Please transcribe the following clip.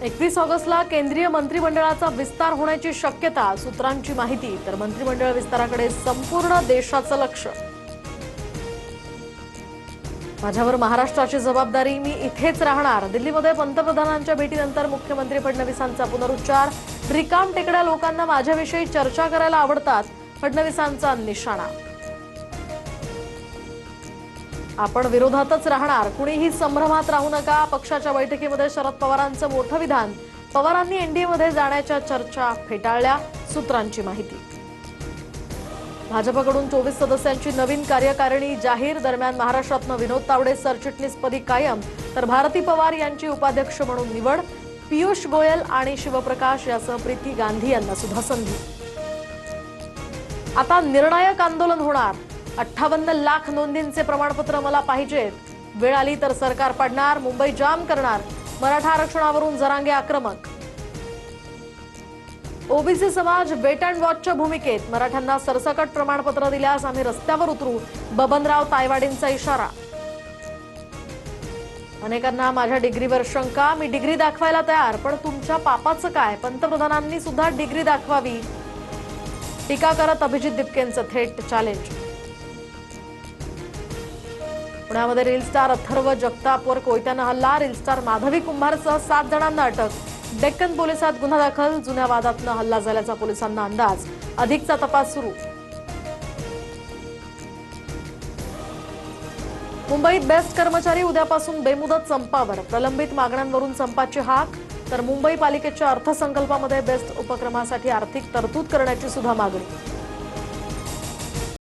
21 ऑगस्टला केंद्रीय मंत्रिमंडळाचा विस्तार होण्याची शक्यता, सूत्रांची माहिती। तर मंत्रिमंडळ विस्ताराकडे संपूर्ण देशाचं लक्ष। माझ्यावर महाराष्ट्राची जबाबदारी, मी इथेच राहणार। दिल्लीमध्ये पंतप्रधानांच्या भेटीनंतर मुख्यमंत्री फडणवीसांचा पुनरुच्चार। रिकाम टेकड्या लोकांना माझ्याविषयी चर्चा करायला आवडतात, फडणवीसांचा निशाणा। आपण विरोधातच राहणार, कुणीही संभ्रमात राहू नका। पक्षाच्या बैठकीमध्ये शरद पवारांचं मोठं विधान। पवारांनी एनडीएमध्ये जाण्याच्या चर्चा फेटाळल्या, सूत्रांची माहिती। भाजपकडून 24 सदस्यांची नवीन कार्यकारिणी जाहीर। दरम्यान महाराष्ट्रातनं विनोद तावडे सरचिटणीसपदी कायम, तर भारती पवार यांची उपाध्यक्ष म्हणून निवड। पियुष गोयल आणि शिवप्रकाश यासह प्रीती गांधी यांना सुद्धा संधी। आता निर्णायक आंदोलन होणार। 58 लाख नोंदींचे प्रमाणपत्र मला पाहिजेत, वेळ आली तर सरकार पाडणार, मुंबई जाम करणार। मराठा आरक्षणावरून जरांगे आक्रमक। ओबीसी समाज वेट अँड वॉचच्या भूमिकेत, मराठ्यांना सरसकट प्रमाणपत्र दिल्यास आम्ही रस्त्यावर उतरू, बबनराव तायवाडेंचा इशारा। अनेकांना माझ्या डिग्रीवर शंका, मी डिग्री दाखवायला तयार, पण तुमच्या पापाचं काय? पंतप्रधानांनी सुद्धा डिग्री दाखवावी, टीका करत अभिजित दिपकेंचं थेट चॅलेंज। पुण्यामध्ये रील स्टार अथर्व जगतापवर कोयत्यानं हल्ला। रील स्टार माधवी कुंभारसह 7 जणांना अटक। डेक्कन पोलिसात गुन्हा दाखल। जुन्या वादातनं हल्ला झाल्याचा पोलिसांना अंदाज, अधिकचा तपास सुरू। मुंबईत बेस्ट कर्मचारी उद्यापासून बेमुदत संपावर, प्रलंबित मागण्यांवरून संपाची हाक। तर मुंबई पालिकेच्या अर्थसंकल्पामध्ये बेस्ट उपक्रमासाठी आर्थिक तरतूद करण्याची सुद्धा मागणी।